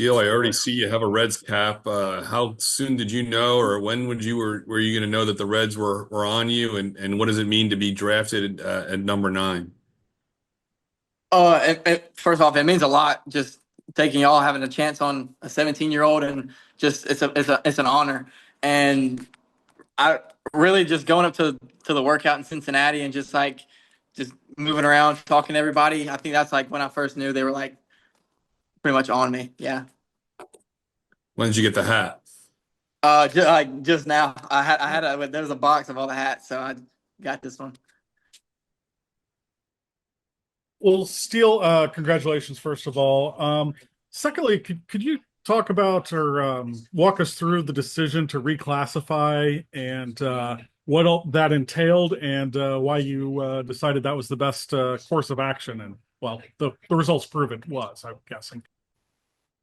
Steele, I already see you have a Reds cap. How soon did you know, or when would you were you going to know that the Reds were on you, and what does it mean to be drafted at number 9? First off, it means a lot. Just taking y'all, having a chance on a 17-year-old, and just it's an honor. And I really just going up to the workout in Cincinnati and just moving around, talking to everybody. I think that's like when I first knew they were like pretty much on me. Yeah. When did you get the hat? Just now, there was a box of all the hats, so I got this one. Well, Steele, congratulations, first of all. Secondly, could you talk about or walk us through the decision to reclassify and what all that entailed and why you decided that was the best course of action? And, well, the results prove it was, I'm guessing.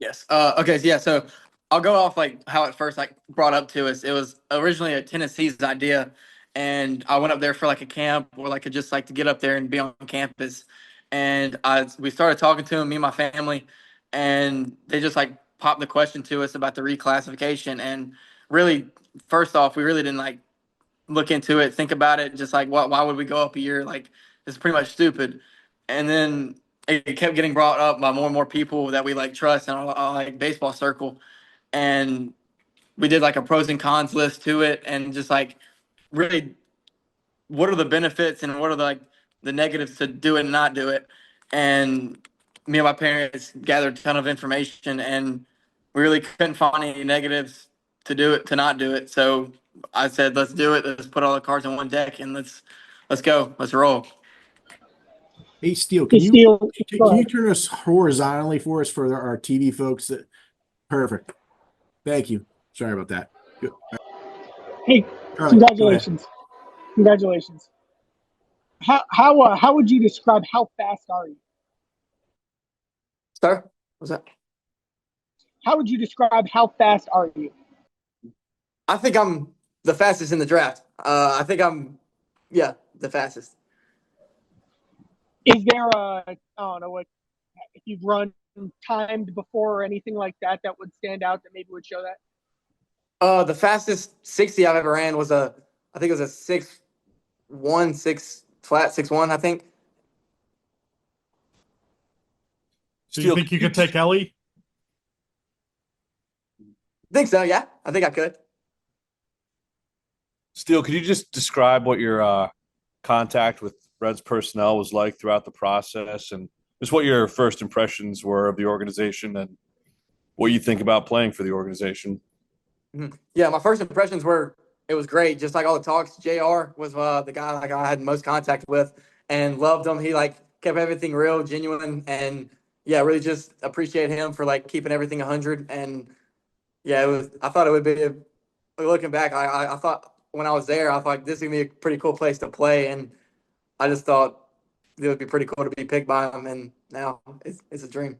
Yes. Okay. So yeah. So I'll go off like how it first like brought up to us. It was originally a Tennessee's idea, and I went up there for like a camp or like a, just like to get up there and be on campus. And we started talking to him, me and my family, and they just like popped the question to us about the reclassification. And really, first off, we really didn't like look into it, think about it, just like why would we go up a year? Like it's pretty much stupid. And then it kept getting brought up by more and more people that we like trust in our like baseball circle. And we did like a pros and cons list to it, and just like really what are the benefits and what are the negatives to do it and not do it. And me and my parents gathered a ton of information, and we really couldn't find any negatives to do it to not do it. So I said, let's do it. Let's put all the cards on one deck and let's go. Let's roll. Hey, Steele, Hey, Steele, can you turn us horizontally for us for our TV folks? Perfect. Thank you. Sorry about that. Good. hey, Charlie, congratulations. Congratulations. How would you describe how fast are you? Sir, what's that? How would you describe how fast are you? I think I'm the fastest in the draft. I think yeah, the fastest. Is there I don't know what if you've run timed before or anything like that that would stand out that maybe would show that? The fastest 60 I've ever ran was I think it was a 6'1", 6'1", I think. Do you think you could take Ellie? I think so, yeah. I think I could. Steele, could you just describe what your contact with Reds personnel was like throughout the process, and just what your first impressions were of the organization and what you think about playing for the organization? Mm-hmm. Yeah, my first impressions were it was great. Just like all the talks, JR was the guy like I had most contact with and loved him. He like kept everything real, genuine, and yeah, really just appreciate him for like keeping everything 100. And yeah, it was. I thought it would be. Looking back, I thought when I was there, I thought like, this would be a pretty cool place to play, and I just thought it would be pretty cool to be picked by him. And now it's a dream.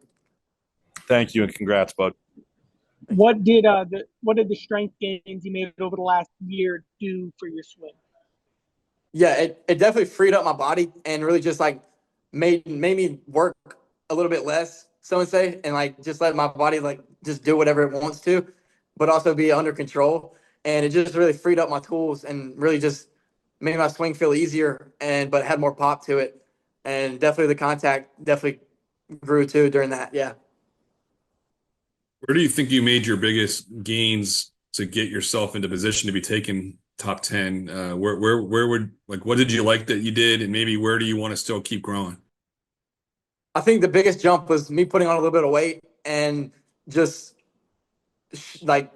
Thank you and congrats, bud. What did the strength gains you made over the last year do for your swing? Yeah, it definitely freed up my body and really just like made me work a little bit less, so and say, and like just let my body like just do whatever it wants to, but also be under control. And it just really freed up my tools and really just made my swing feel easier but had more pop to it. And definitely the contact definitely grew too during that. Yeah. Where do you think you made your biggest gains to get yourself into position to be taken top 10? Where would like what did you like that you did, and maybe where do you want to still keep growing? I think the biggest jump was me putting on a little bit of weight and just like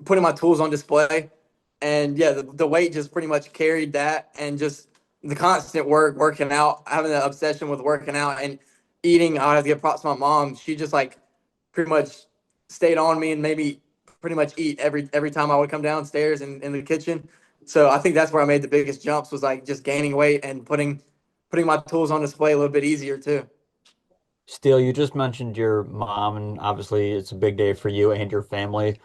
putting my tools on display. And yeah, the weight just pretty much carried that, and just the constant working out, having the obsession with working out and eating. I have to give props to my mom. She just like pretty much stayed on me and made me pretty much eat every time I would come downstairs in the kitchen. So I think that's where I made the biggest jumps, was like just gaining weight and putting my tools on display a little bit easier too. Steele, you just mentioned your mom, and obviously it's a big day for you and your family.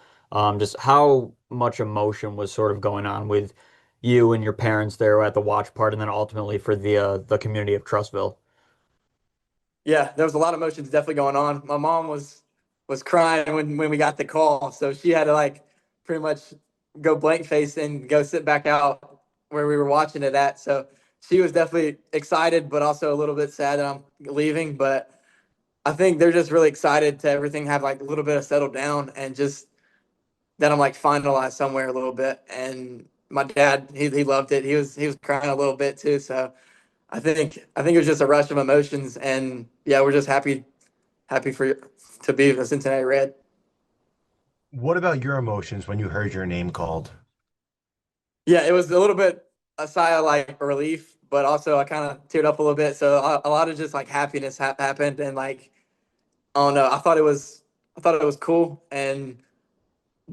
Just how much emotion was sort of going on with you and your parents there at the watch part, and then ultimately for the community of Trustville? Yeah, there was a lot of emotions definitely going on. My mom was was crying when we got the call. So she had to like pretty much go blank face and go sit back out where we were watching it at. So she was definitely excited, but also a little bit sad that I'm leaving. But I think they're just really excited to everything have like a little bit of settled down and just that I'm like finalized somewhere a little bit. And my dad, he loved it. He was crying a little bit too. So I think it was just a rush of emotions, and yeah, we're just happy to be a Cincinnati Red. What about your emotions when you heard your name called? Yeah, it was a little bit a sigh of like relief, but also I kind of teared up a little bit. So a lot of just like happiness happened, and like I don't know, I thought it was cool, and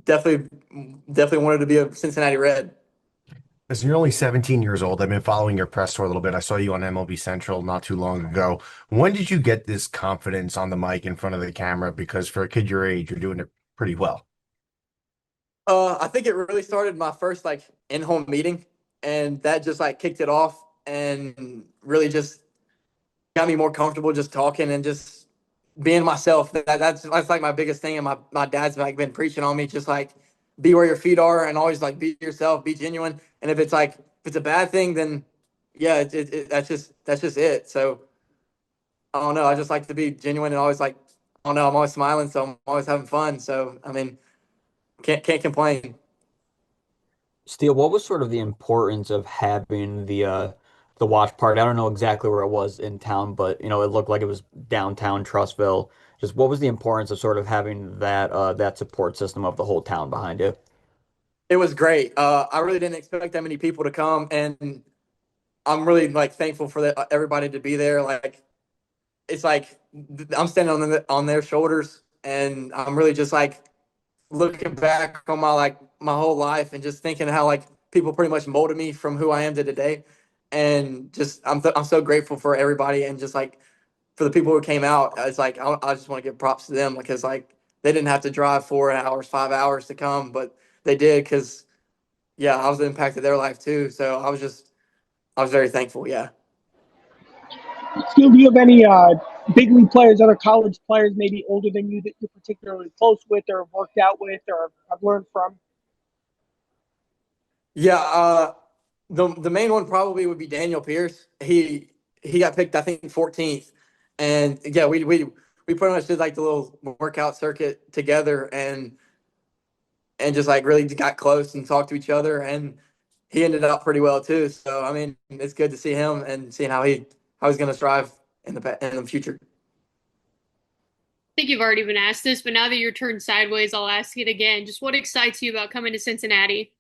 definitely wanted to be a Cincinnati Red. Listen, you're only 17 years old. I've been following your press tour a little bit. I saw you on MLB Central not too long ago. When did you get this confidence on the mic in front of the camera? Because for a kid your age, you're doing it pretty well. I think it really started my first like in-home meeting, and that just like kicked it off, and really just got me more comfortable just talking and just being myself. That's like my biggest thing, and my dad's like been preaching on me, just like be where your feet are and always like be yourself, be genuine. And if it's a bad thing, then yeah, that's just it. So I don't know. I just like to be genuine and always like I don't know. I'm always smiling, so I'm always having fun. So I mean, can't complain. Steele, what was sort of the importance of having the watch party? I don't know exactly where it was in town, but it looked like it was downtown Trussville. Just what was the importance of sort of having that support system of the whole town behind you? It was great. I really didn't expect that many people to come, and I'm really like thankful for everybody to be there. Like it's like I'm standing on their shoulders, and I'm really just like looking back on my whole life and just thinking how like people pretty much molded me from who I am to today, and just I'm so grateful for everybody and just like for the people who came out. It's like I just want to give props to them because like they didn't have to drive 4 hours, 5 hours to come, but they did because yeah, I was impacted their life too. So I was very thankful. Yeah. Steele, do you have any big league players, other college players, maybe older than you that you're particularly close with, or have worked out with, or have learned from? Yeah, the main one probably would be Daniel Pierce. He got picked, I think, 14th, and yeah, we pretty much did like the little workout circuit together, and just like really got close and talked to each other, and he ended up pretty well too. So I mean, it's good to see him and seeing how he's going to strive in the future. I think you've already been asked this, but now that you're turned sideways, I'll ask it again. Just what excites you about coming to Cincinnati?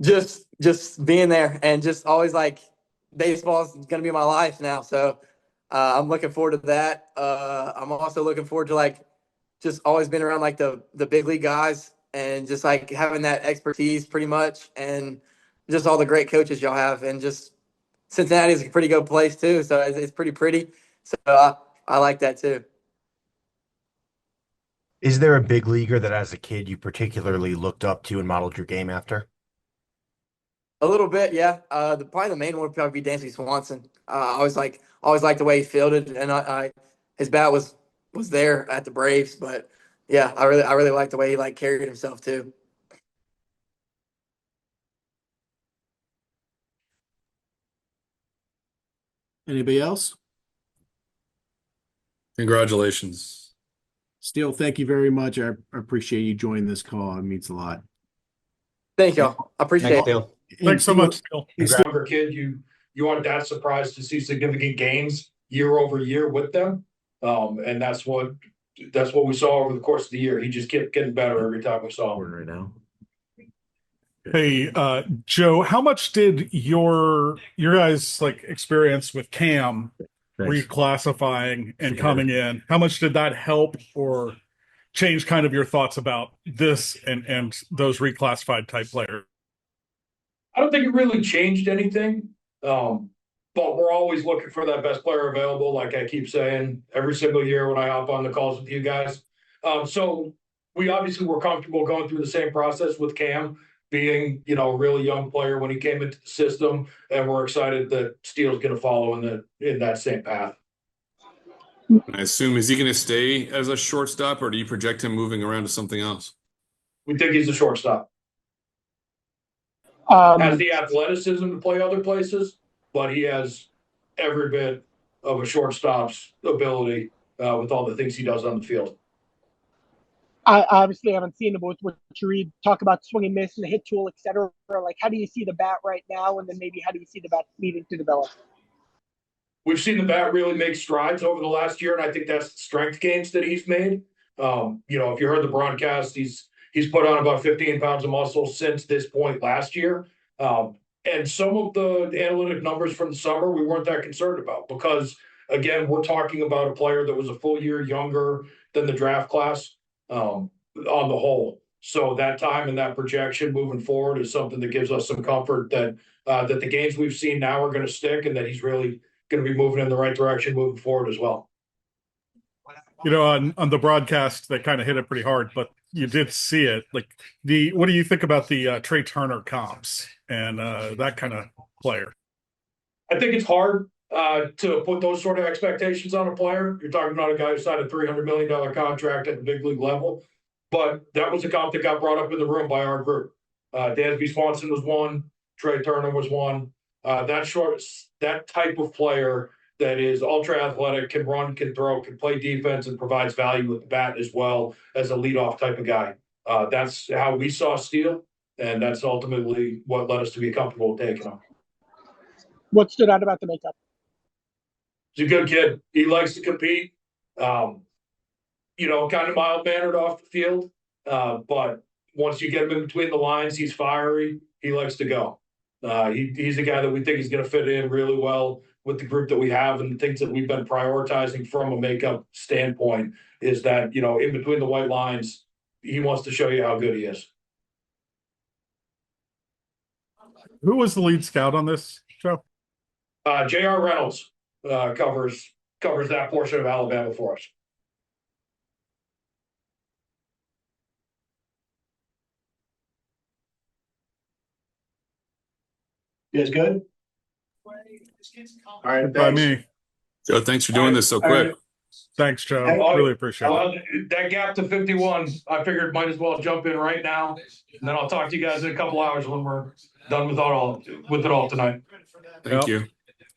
Just being there and just always like baseball is going to be my life now. So I'm looking forward to that. I'm also looking forward to like just always been around like the big league guys and just like having that expertise pretty much and just all the great coaches y'all have and just Cincinnati is a pretty good place too. So it's pretty pretty. So I like that too. Is there a big leaguer that as a kid you particularly looked up to and modeled your game after? A little bit, yeah. Probably the main one would probably be Dansby Swanson. I always liked the way he fielded, and his bat was there at the Braves. But yeah, I really like the way he like carried himself too. Anybody else? Congratulations. Steele, thank you very much. I appreciate you joining this call. It means a lot. Thank y'all. I appreciate Thanks, it. Steele. Thanks so much, Steele. Younger kid, you aren't that surprised to see significant gains year over year with them. And that's what we saw over the course of the year. He just kept getting better every time we saw him. Right now. Hey, Joe, how much did your guys' like experience with Cam reclassifying and coming in? How much did that help or change kind of your thoughts about this and those reclassified type players? I don't think it really changed anything. But we're always looking for that best player available, like I keep saying every single year when I hop on the calls with you guys. So we obviously were comfortable going through the same process with Cam being, a really young player when he came into the system, and we're excited that Steele's going to follow in that same path. I assume, is he going to stay as a shortstop, or do you project him moving around to something else? We think he's a shortstop. Has the athleticism to play other places, but he has every bit of a shortstop's ability with all the things he does on the field. I obviously haven't seen him with what you read. Talk about swing and miss and hit tool, etc. Like, how do you see the bat right now, and then maybe how do you see the bat needing to develop? We've seen the bat really make strides over the last year, and I think that's the strength gains that he's made. If you heard the broadcast, he's put on about 15 pounds of muscle since this point last year. And some of the analytic numbers from the summer we weren't that concerned about because, again, we're talking about a player that was a full year younger than the draft class on the whole. So that time and that projection moving forward is something that gives us some comfort that that the gains we've seen now are going to stick and that he's really going to be moving in the right direction moving forward as well. On the broadcast, they kind of hit it pretty hard, but you did see it. Like what do you think about the Trey Turner comps and that kind of player? I think it's hard to put those sort of expectations on a player. You're talking about a guy who signed a $300 million contract at the big league level, but that was a comp that got brought up in the room by our group. Dansby Swanson was one. Trey Turner was one. That type of player that is ultra athletic, can run, can throw, can play defense, and provides value with the bat as well as a leadoff type of guy. That's how we saw Steele, and that's ultimately what led us to be comfortable with taking him. What stood out about the makeup? He's a good kid. He likes to compete. Kind of mild-mannered off the field, but once you get him in between the lines, he's fiery. He likes to go. He's a guy that we think is going to fit in really well with the group that we have, and the things that we've been prioritizing from a makeup standpoint is that, in between the white lines, he wants to show you how good he is. Who was the lead scout on this show? J.R. Reynolds covers that portion of Alabama for us. You guys good? All right, By me. Joe, thanks for doing this so quick. Right. Thanks, Joe. Really appreciate it. That gap to 51, I figured might as well jump in right now, and then I'll talk to you guys in a couple hours when we're done with it all tonight. Thank you.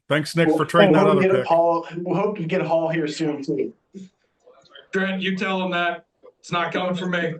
Thanks, Nick, for trading that other pick. We'll hope to get a haul here soon, too. Trent, you tell him that. It's not coming from me.